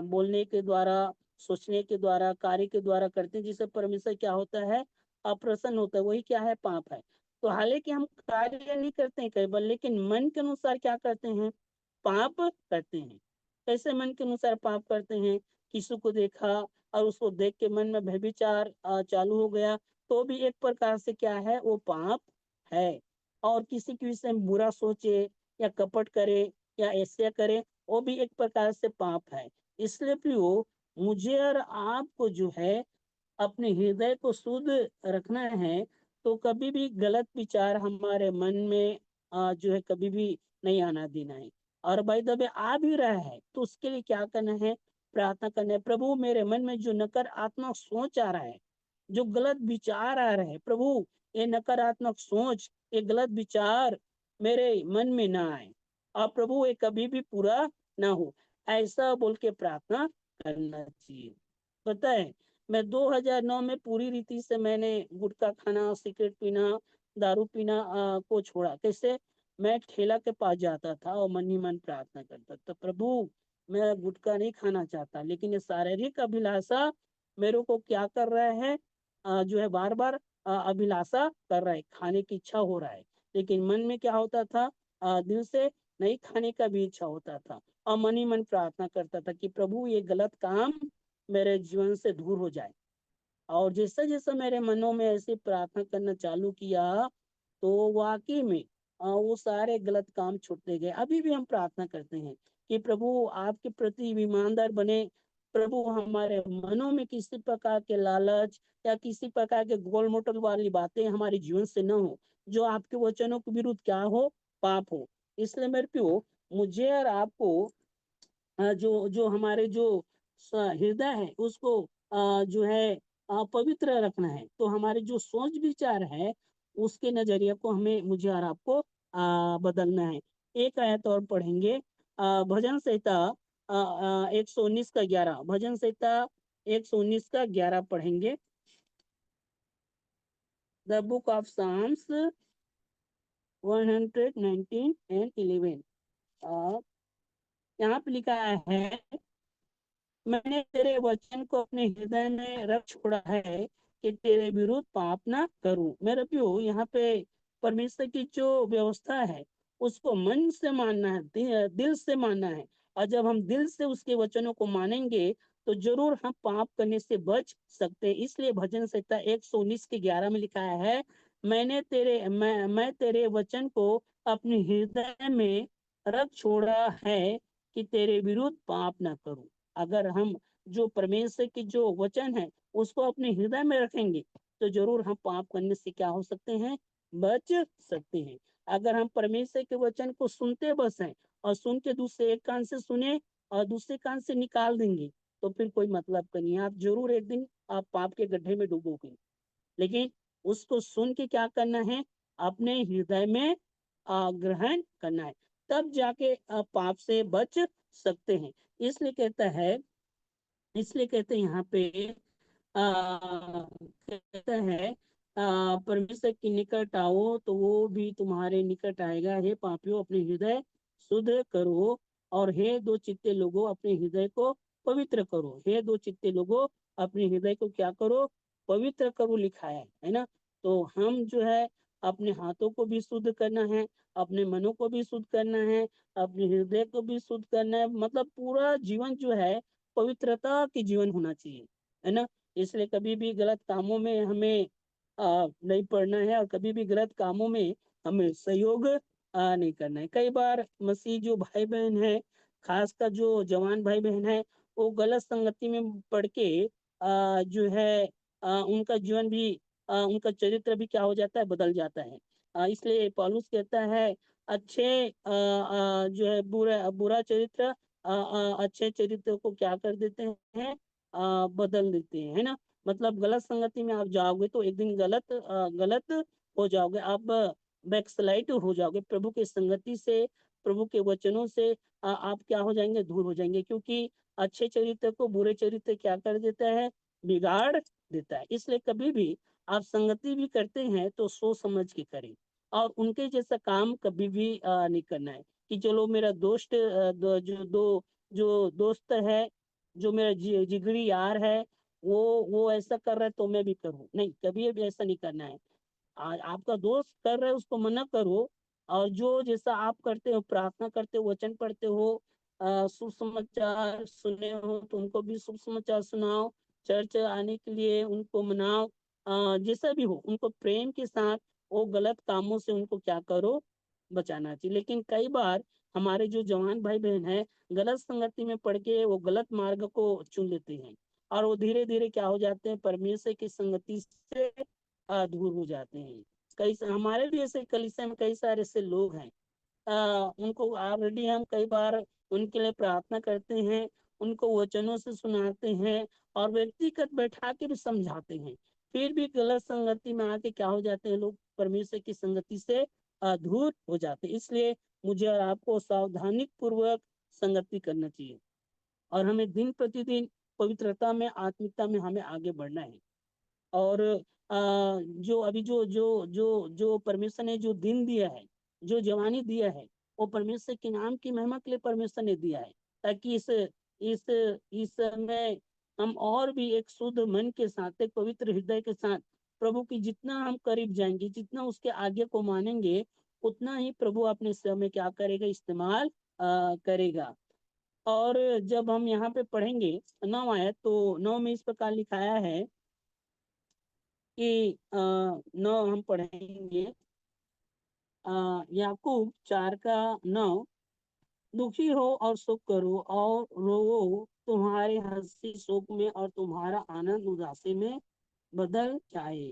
बोलने के द्वारा, सोचने के द्वारा, कार्य के द्वारा करते हैं, जिससे परमेश्वर क्या होता है? अप्रसन्न होता है। वही क्या है? पाप है। तो हालांकि हम कार्य नहीं करते हैं कई बार, लेकिन मन के अनुसार क्या करते हैं? पाप करते हैं। कैसे मन के अनुसार पाप करते हैं? किसी को देखा और उसको देख के मन में व्यभिचार चालू हो गया, तो भी एक प्रकार से क्या है? वो पाप है। और किसी के विषय में बुरा सोचे या कपट करे या ऐसे करे, वो भी एक प्रकार से पाप है। इसलिए प्रियो, मुझे और आपको जो है अपने हृदय को शुद्ध रखना है। तो कभी भी गलत विचार हमारे मन में जो है कभी भी नहीं आना देना है। और भाई दबे आ भी रहा है तो उसके लिए क्या करना है? प्रार्थना करना है, प्रभु मेरे मन में जो नकारात्मक सोच आ रहा है, जो गलत विचार आ रहे हैं प्रभु, ये नकारात्मक सोच, ये गलत विचार मेरे मन में ना आए, और प्रभु ये कभी भी पूरा ना हो, ऐसा बोल के प्रार्थना करना चाहिए। पता है, मैं 2009 में पूरी रीति से मैंने गुटखा खाना, सिगरेट पीना, दारू पीना को छोड़ा। कैसे? मैं ठेला के पास जाता था और मन ही मन प्रार्थना करता था, प्रभु मैं गुटखा नहीं खाना चाहता, लेकिन ये शारीरिक अभिलाषा मेरे को क्या कर रहा है, जो है बार बार अभिलाषा कर रहा है, खाने की इच्छा हो रहा है, लेकिन मन में क्या होता था, दिल से नहीं खाने का भी इच्छा होता था, और मन ही मन प्रार्थना करता था कि प्रभु ये गलत काम मेरे जीवन से दूर हो जाए। और जैसा जैसा मेरे मनों में ऐसे प्रार्थना करना चालू किया, तो वाकई में वो सारे गलत काम छूटते गए। अभी भी हम प्रार्थना करते हैं कि प्रभु आपके प्रति ईमानदार बने, प्रभु हमारे मनों में किसी प्रकार के लालच या किसी प्रकार के गोल मोटल वाली बातें हमारे जीवन से न हो, जो आपके वचनों के विरुद्ध क्या हो, पाप हो। इसलिए मेरे प्यो, मुझे और आपको जो जो हमारे जो हृदय है उसको जो है पवित्र रखना है। तो हमारे जो सोच विचार है उसके नजरिए को हमें, मुझे और आपको बदलना है। एक आयत और पढ़ेंगे, भजन संहिता 119 का 11, भजन संहिता 119 का 11 पढ़ेंगे। The book of psalms 119 and 11। यहाँ पे लिखा है, मैंने तेरे वचन को अपने हृदय में रख छोड़ा है कि तेरे विरुद्ध पाप ना करूं। मेरे प्यो, यहाँ पे परमेश्वर की जो व्यवस्था है उसको मन से मानना है, दिल से मानना है। और जब हम दिल से उसके वचनों को मानेंगे तो जरूर हम पाप करने से बच सकते हैं। इसलिए भजन संहिता 119 के 11 में लिखा है, मैं तेरे वचन को अपने हृदय में रख छोड़ा है कि तेरे विरुद्ध पाप ना करूं। अगर हम जो परमेश्वर की जो वचन है उसको अपने हृदय में रखेंगे तो जरूर हम पाप करने से क्या हो सकते हैं, बच सकते हैं। अगर हम परमेश्वर के वचन को सुनते बस हैं, और सुन के दूसरे एक कान से सुने और दूसरे कान से निकाल देंगे, तो फिर कोई मतलब का नहीं है। आप जरूर एक दिन आप पाप के गड्ढे में डूबोगे। लेकिन उसको सुन के क्या करना है, अपने हृदय में ग्रहण करना है, तब जाके आप पाप से बच सकते हैं। इसलिए कहता है, इसलिए कहते हैं यहाँ पे कहता है, परमेश्वर के निकट आओ तो वो भी तुम्हारे निकट आएगा। हे पापियों, अपने हृदय शुद्ध करो, और हे दो चित्ते लोगों अपने हृदय को पवित्र करो। हे दो चित्ते लोगों अपने हृदय को क्या करो, पवित्र करो, लिखा है ना। तो हम जो है अपने हाथों को भी शुद्ध करना है, अपने मनों को भी शुद्ध करना है, अपने हृदय को भी शुद्ध करना है, मतलब पूरा जीवन जो है पवित्रता की जीवन होना चाहिए, है ना। इसलिए कभी भी गलत कामों में हमें नहीं पड़ना है, और कभी भी गलत कामों में हमें सहयोग नहीं करना है। कई बार मसीह जो भाई बहन है, खासकर जो जवान भाई बहन है, वो गलत संगति में पड़ के जो है उनका जीवन भी, उनका चरित्र भी क्या हो जाता है, बदल जाता है। इसलिए पौलुस कहता है, अच्छे जो है बुरा बुरा चरित्र अच्छे चरित्र को क्या कर देते हैं, बदल देते हैं, है ना। मतलब गलत संगति में आप जाओगे तो एक दिन गलत हो जाओगे, आप बैकस्लाइड हो जाओगे प्रभु की संगति से, प्रभु के वचनों से आप क्या हो जाएंगे, दूर हो जाएंगे। क्योंकि अच्छे चरित्र को बुरे चरित्र क्या कर देता है, बिगाड़ देता है। इसलिए कभी भी आप संगति भी करते हैं तो सोच समझ के करें, और उनके जैसा काम कभी भी नहीं करना है कि चलो मेरा दोस्त जो दोस्त है, जो मेरा जिगरी यार है, वो ऐसा कर रहा है तो मैं भी करूँ, नहीं, कभी भी ऐसा नहीं करना है। आपका दोस्त कर रहा है उसको मना करो, और जो जैसा आप करते हो, प्रार्थना करते हो, वचन पढ़ते हो, शुभ समाचार सुने हो तो उनको भी शुभ समाचार सुनाओ, चर्च आने के लिए उनको मनाओ, जैसा भी हो उनको प्रेम के साथ, वो गलत कामों से उनको क्या करो, बचाना चाहिए। लेकिन कई बार हमारे जो जवान भाई बहन है, गलत संगति में पड़ के वो गलत मार्ग को चुन लेते हैं, और वो धीरे धीरे क्या हो जाते हैं, परमेश्वर की संगति से दूर हो जाते हैं। हमारे भी ऐसे कलीसिया में कई सारे ऐसे लोग हैं, उनको ऑलरेडी हम कई बार उनके लिए प्रार्थना करते हैं, उनको वचनों से सुनाते हैं, और व्यक्तिगत बैठा के भी समझाते हैं फिर भी गलत संगति में आके क्या हो जाते हैं लोग, परमेश्वर की संगति से दूर हो जाते हैं। इसलिए मुझे और आपको सावधानी पूर्वक संगति करना चाहिए, और हमें दिन प्रतिदिन पवित्रता में, आत्मिकता में हमें आगे बढ़ना है। और जो अभी जो परमेश्वर ने जो दिन दिया है, जो जवानी दिया है, वो परमेश्वर के नाम की महिमा के लिए परमेश्वर ने दिया है, ताकि इस समय हम और भी एक शुद्ध मन के साथ, एक पवित्र हृदय के साथ प्रभु की जितना हम करीब जाएंगे, जितना उसके आगे को मानेंगे, उतना ही प्रभु अपने समय क्या करेगा, इस्तेमाल करेगा। और जब हम यहाँ पे पढ़ेंगे 9 आयत, तो 9 में इस प्रकार लिखाया है कि 9 हम पढ़ेंगे, याकूब 4 का 9, दुखी हो और शोक करो और रोवो, तुम्हारे हंसी शोक में और तुम्हारा आनंद उदासी में बदल जाए।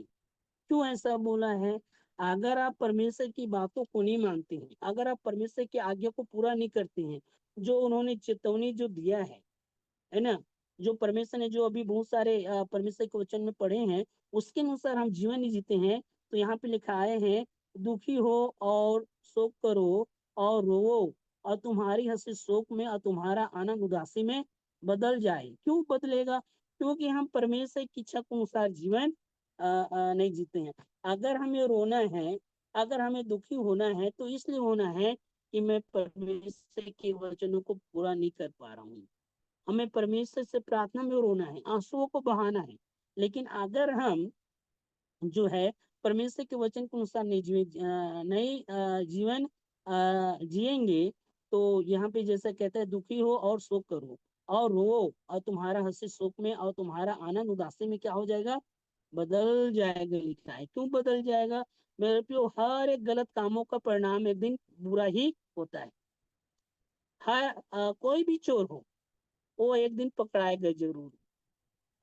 क्यों ऐसा बोला है? अगर आप परमेश्वर की बातों को नहीं मानते हैं, अगर आप परमेश्वर की आज्ञा को पूरा नहीं करते हैं, जो उन्होंने चेतावनी जो दिया है ना, जो परमेश्वर ने जो अभी बहुत सारे परमेश्वर के वचन में पढ़े हैं, उसके अनुसार हम जीवन नहीं जीते हैं, तो यहाँ पे लिखा आए हैं, दुखी हो और शोक करो और रोवो, और तुम्हारी हंसी शोक में और तुम्हारा आनंद उदासी में बदल जाए। क्यों बदलेगा? क्योंकि हम परमेश्वर की इच्छा के अनुसार जीवन नहीं जीते हैं। अगर हमें रोना है, अगर हमें दुखी होना है, तो इसलिए होना है कि मैं परमेश्वर के वचनों को पूरा नहीं कर पा रहा हूँ। हमें परमेश्वर से प्रार्थना में रोना है, आंसुओं को बहाना है। लेकिन अगर हम जो है परमेश्वर के वचन के अनुसार नहीं जीवन जिएंगे, तो यहाँ पे जैसा कहता है, दुखी हो और शोक करो और रो, और तुम्हारा हंसी शोक में और तुम्हारा आनंद उदासी में क्या हो जाएगा, बदल जाएगा। लिखा है। क्यों बदल जाएगा? मेरे प्रियो, हर एक गलत कामों का परिणाम एक दिन बुरा ही होता है। हर कोई भी चोर हो, वो एक दिन पकड़ाएगा जरूर,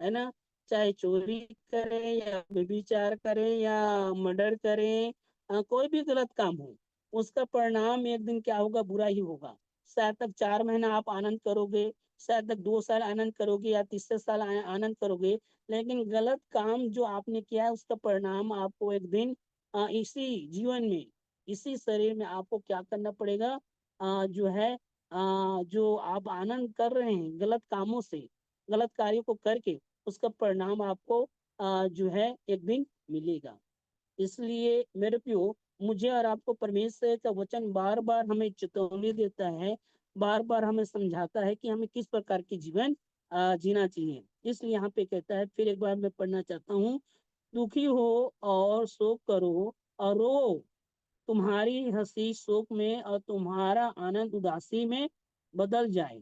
है ना। चाहे चोरी करे या व्यभिचार करे या मर्डर करे, कोई भी गलत काम हो, उसका परिणाम एक दिन क्या होगा, बुरा ही होगा। शायद तक 4 महीना आप आनंद करोगे, शायद तक 2 साल आनंद करोगे या तीसरे साल आनंद करोगे, लेकिन गलत काम जो आपने किया है, उसका परिणाम आपको एक दिन इसी जीवन में, इसी शरीर में आपको क्या करना पड़ेगा, जो है जो आप आनंद कर रहे हैं गलत कामों से, गलत कार्यों को करके, उसका परिणाम आपको जो है एक दिन मिलेगा। इसलिए मेरे प्रियो, मुझे और आपको परमेश्वर का वचन बार बार हमें चेतावनी देता है, बार बार हमें समझाता है कि हमें किस प्रकार की जीवन जीना चाहिए। इसलिए यहाँ पे कहता है, फिर एक बार मैं पढ़ना चाहता हूँ, दुखी हो और शोक करो और रो, तुम्हारी हंसी शोक में और तुम्हारा आनंद उदासी में बदल जाए,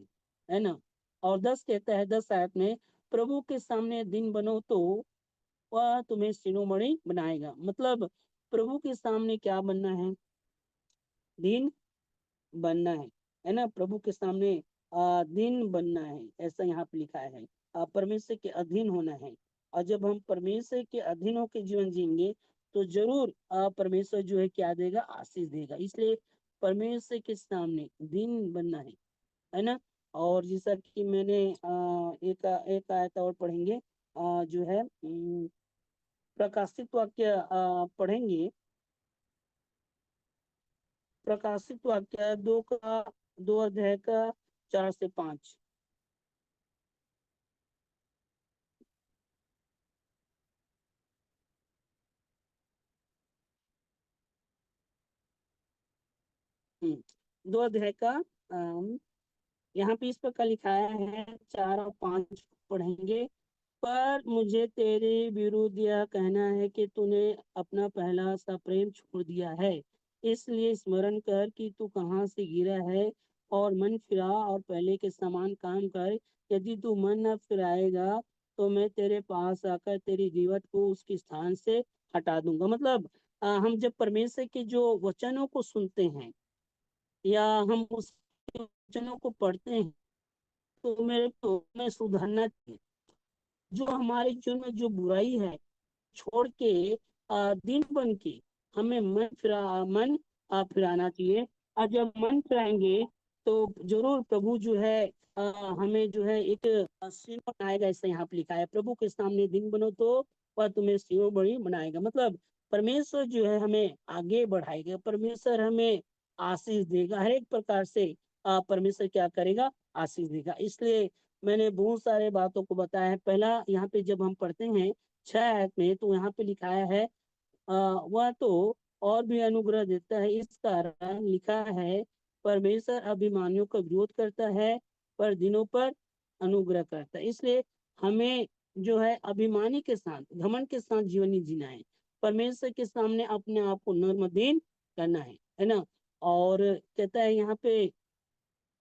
है ना। और 10 कहता है, 10 आयत में, प्रभु के सामने दिन बनो तो वह तुम्हें शिरोमणि बनाएगा। मतलब प्रभु के सामने क्या बनना है, दिन बनना है ना। प्रभु के सामने दिन बनना है, ऐसा यहाँ पे लिखा है। परमेश्वर के अधीन होना है। और जब हम परमेश्वर के अधीन होकर जीवन जिएंगे, तो जरूर परमेश्वर जो है क्या देगा, आशीष देगा। इसलिए परमेश्वर के सामने दिन बनना है ना। और जैसा कि मैंने एक एक आयत और पढ़ेंगे, जो है प्रकाशित वाक्य पढ़ेंगे, प्रकाशित वाक्य 2 अध्याय का 4 से 5। हम्म 2 अध्याय का यहाँ पे इस प्रकार लिखाया है, 4 और 5 पढ़ेंगे। पर मुझे तेरे विरुद्ध यह कहना है कि तूने अपना पहला सा प्रेम छोड़ दिया है। इसलिए स्मरण कर कि तू कहाँ से गिरा है, और मन फिरा और पहले के समान काम कर। यदि तू मन न फिराएगा, तो मैं तेरे पास आकर तेरी जीवत को उसके स्थान से हटा दूंगा। मतलब हम जब परमेश्वर के जो वचनों को सुनते हैं, या हम उस वचनों को पढ़ते हैं, तो मेरे को में सुधरना चाहिए। जो हमारे जीवन में जो बुराई है, छोड़ के दिन बन के हमें मन फिराना चाहिए। और जब मन फिराएंगे, तो जरूर प्रभु जो है हमें जो है एक सीन बनाएगा। ऐसा यहाँ पे लिखा है, प्रभु के सामने दिन बनो तो वह तुम्हें शिरोमणि बनाएगा। मतलब परमेश्वर जो है हमें आगे बढ़ाएगा, परमेश्वर हमें आशीष देगा, हर एक प्रकार से परमेश्वर क्या करेगा, आशीष देगा। इसलिए मैंने बहुत सारे बातों को बताया है। पहला यहाँ पे जब हम पढ़ते हैं 6 आयत में, तो यहाँ पे लिखाया है वह तो और भी अनुग्रह देता है, इस कारण लिखा है परमेश्वर अभिमानियों का विरोध करता है पर दिनों पर अनुग्रह करता है। इसलिए हमें जो है अभिमानी के साथ, घमंड के साथ जीवन नहीं जीना है, परमेश्वर के सामने अपने आप को नम्रदीन करना है ना। और कहता है यहाँ पे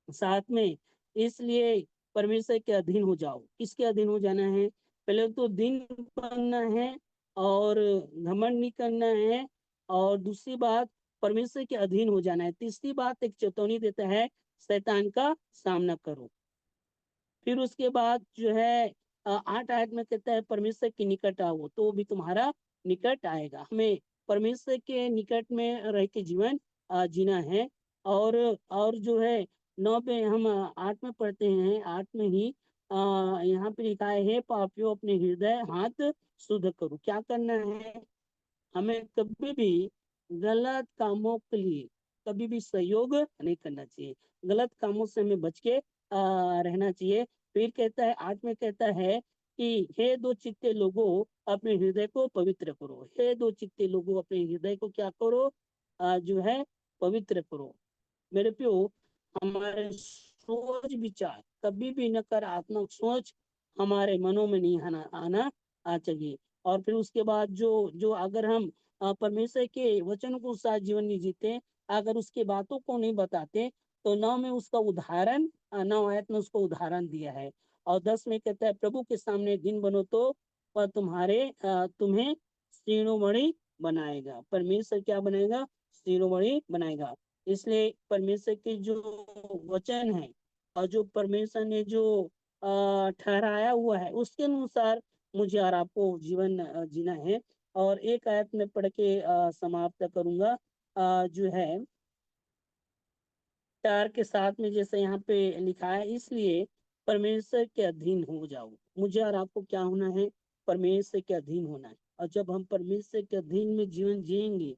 साथ में, इसलिए परमेश्वर के अधीन हो जाओ। किसके अधीन हो जाना है? पहले तो दिन बनना है और घमंड नहीं करना है, और दूसरी बात परमेश्वर के अधीन हो जाना है। तीसरी बात एक चेतावनी देता है, शैतान का सामना करो। फिर उसके बाद जो है 8 आयत में कहता है परमेश्वर के निकट आओ तो भी तुम्हारा निकट आएगा। हमें परमेश्वर के निकट में रह के जीवन जीना है। और जो है 9 पे हम 8 में पढ़ते हैं, 8 में ही यहाँ पे लिखा है, हे पापियों अपने हृदय हाथ शुद्ध करो। क्या करना है? हमें कभी भी गलत कामों के लिए कभी भी सहयोग नहीं करना चाहिए, गलत कामों से हमें बच के रहना चाहिए। फिर कहता है 8 में कहता है कि हे दो चित्ते लोगों अपने हृदय को पवित्र करो। हे दो चित्ते लोगों अपने हृदय को क्या करो, जो है पवित्र करो। मेरे प्यो, हमारे सोच विचार कभी भी नकारात्मक सोच हमारे मनों में नहीं आना चाहिए। और फिर उसके बाद जो जो अगर हम परमेश्वर के वचन को साथ जीवन नहीं जीते, अगर उसके बातों को नहीं बताते, तो 9 में उसका उदाहरण 9 आयत में उसको उदाहरण दिया है। और 10 में कहता है प्रभु के सामने दिन बनो तो वह तुम्हें शिरोमणि बनाएगा। परमेश्वर क्या बनाएगा? शिरोमणि बनाएगा। इसलिए परमेश्वर के जो वचन है और जो परमेश्वर ने जो ठहराया हुआ है, उसके अनुसार मुझे और आपको जीवन जीना है। और एक आयत में पढ़ के समाप्त करूंगा, जो है 4 के साथ में, जैसे यहाँ पे लिखा है, इसलिए परमेश्वर के अधीन हो जाओ। मुझे और आपको क्या होना है? परमेश्वर के अधीन होना है। और जब हम परमेश्वर के अधीन में जीवन जिएंगे,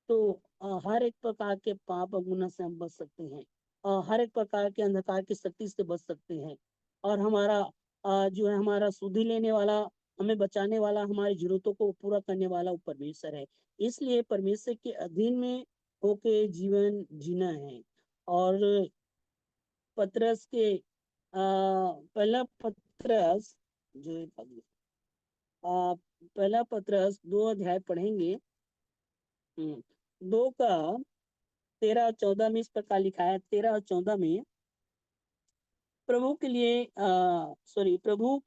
तो हर एक प्रकार के पाप और गुनाह से हम बच सकते हैं, हर एक प्रकार के अंधकार की शक्ति से बच सकते हैं। और हमारा जो है हमारा सुधि लेने वाला, हमें बचाने वाला, हमारी जरूरतों को पूरा करने वाला वो परमेश्वर है। इसलिए परमेश्वर के अधीन में होके जीवन जीना है। और पतरस के पहला पतरस जो है, पहला पतरस 2 अध्याय पढ़ेंगे। 2 का 13 और 14 में इस प्रकार लिखा है। 13 और 14 में, प्रभु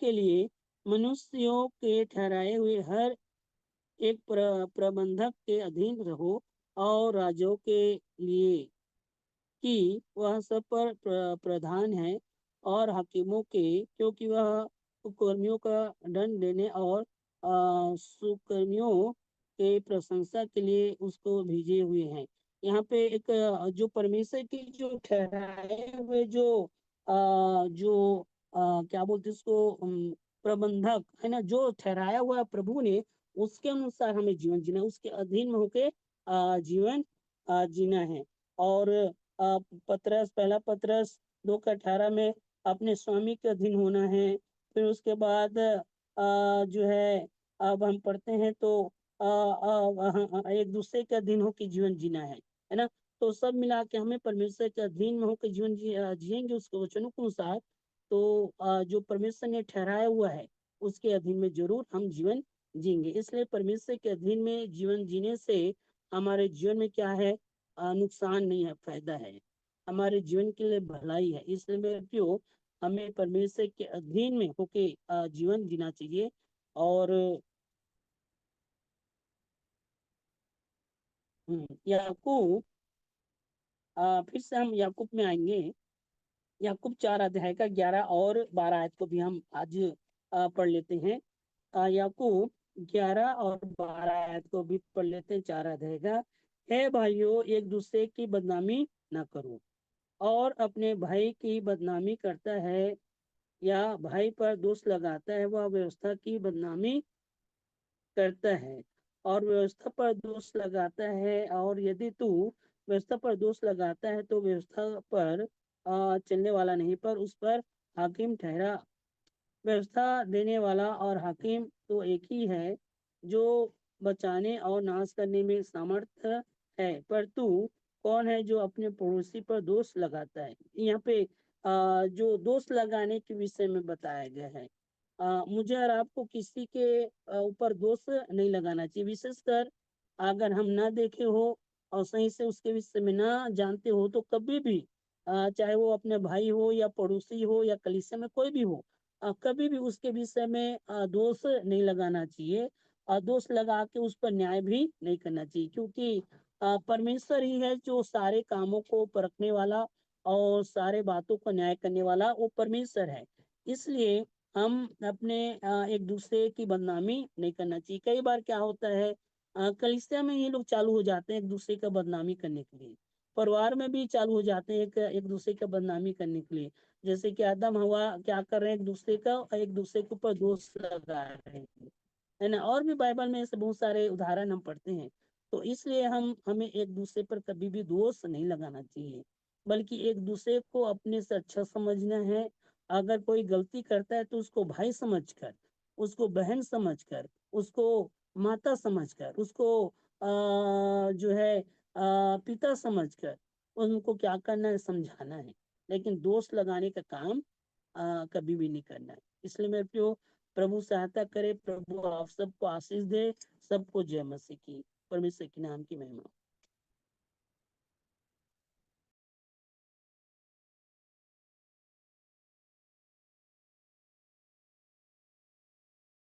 के लिए मनुष्यों के ठहराए हुए हर एक प्रबंधक के अधीन रहो, और राजों के लिए कि वह सब पर प्रधान है, और हाकिमों के, क्योंकि वह कुकर्मियों का दंड देने और सुकर्मियों के प्रशंसा के लिए उसको भेजे हुए हैं। यहाँ पे एक जो परमेश्वर की जो ठहराए हुए जो क्या बोलते हैं उसको, प्रबंधक है ना, जो ठहराया हुआ है प्रभु ने, उसके अनुसार हमें जीवन जीना, उसके अधीन में होके जीवन जीना है। और पतरस, पहला पतरस 2 का 18 में अपने स्वामी के अधीन होना है। फिर उसके बाद जो है अब हम पढ़ते हैं तो एक दूसरे के अधीन होकर जीवन जीना है ना। तो सब मिला के हमें परमेश्वर के अधीन में होकर जीवन जिएंगे उसके वचनों के अनुसार, तो जो परमेश्वर ने ठहराया हुआ है उसके अधीन में जरूर हम जीवन जिएंगे। इसलिए परमेश्वर के अधीन में जीवन जीने से हमारे जीवन में क्या है? नुकसान नहीं है, फायदा है, हमारे जीवन के लिए भलाई है। इसलिए मेरे प्रियो, हमें परमेश्वर के अधीन में होके जीवन जीना चाहिए। और याकूब, फिर से हम याकूब में आएंगे। याकूब 4 अध्याय का 11 और 12 आयत को भी हम आज पढ़ लेते हैं। याकूब 11 और 12 आयत को भी पढ़ लेते हैं, 4 अध्याय का। है भाइयों, एक दूसरे की बदनामी ना करो, और अपने भाई की बदनामी करता है या भाई पर दोष लगाता है, वह व्यवस्था की बदनामी करता है और व्यवस्था पर दोष लगाता है, और यदि तू व्यवस्था पर दोष लगाता है तो व्यवस्था पर चलने वाला नहीं पर उस पर हाकिम ठहरा। व्यवस्था देने वाला और हाकिम तो एक ही है, जो बचाने और नाश करने में सामर्थ्य है। पर तू कौन है जो अपने पड़ोसी पर दोष लगाता है? यहाँ पे जो दोष लगाने के विषय में बताया गया है। मुझे और आपको किसी के ऊपर दोष नहीं लगाना चाहिए, विशेषकर अगर हम ना देखे हो और सही से उसके विषय में ना जानते हो तो कभी भी चाहे वो अपने भाई हो या पड़ोसी हो या कलीसिया में कोई भी हो, कभी भी उसके विषय में दोष नहीं लगाना चाहिए, और दोष लगा के उस पर न्याय भी नहीं करना चाहिए, क्योंकि परमेश्वर ही है जो सारे कामों को परखने वाला और सारे बातों को न्याय करने वाला, वो परमेश्वर है। इसलिए हम अपने एक दूसरे की बदनामी नहीं करना चाहिए। कई बार क्या होता है, कलीसिया में ये लोग चालू हो जाते हैं एक दूसरे का बदनामी करने के लिए, परिवार में भी चालू हो जाते हैं एक दूसरे का बदनामी करने के लिए। जैसे कि आदम हवा क्या कर रहे हैं, एक दूसरे के ऊपर दोष लगा रहे हैं, है ना। और भी बाइबल में ऐसे बहुत सारे उदाहरण हम पढ़ते हैं। तो इसलिए हमें एक दूसरे पर कभी भी दोष नहीं लगाना चाहिए, बल्कि एक दूसरे को अपने से अच्छा समझना है। अगर कोई गलती करता है तो उसको भाई समझकर, उसको बहन समझकर, उसको माता समझकर, उसको जो है पिता समझकर उनको क्या करना है, समझाना है। लेकिन दोष लगाने का काम कभी भी नहीं करना है। इसलिए मेरे प्रियो, प्रभु सहायता करे, प्रभु आप सबको आशीष दे, सबको जय मसीह की, परमेश्वर के नाम की महिमा।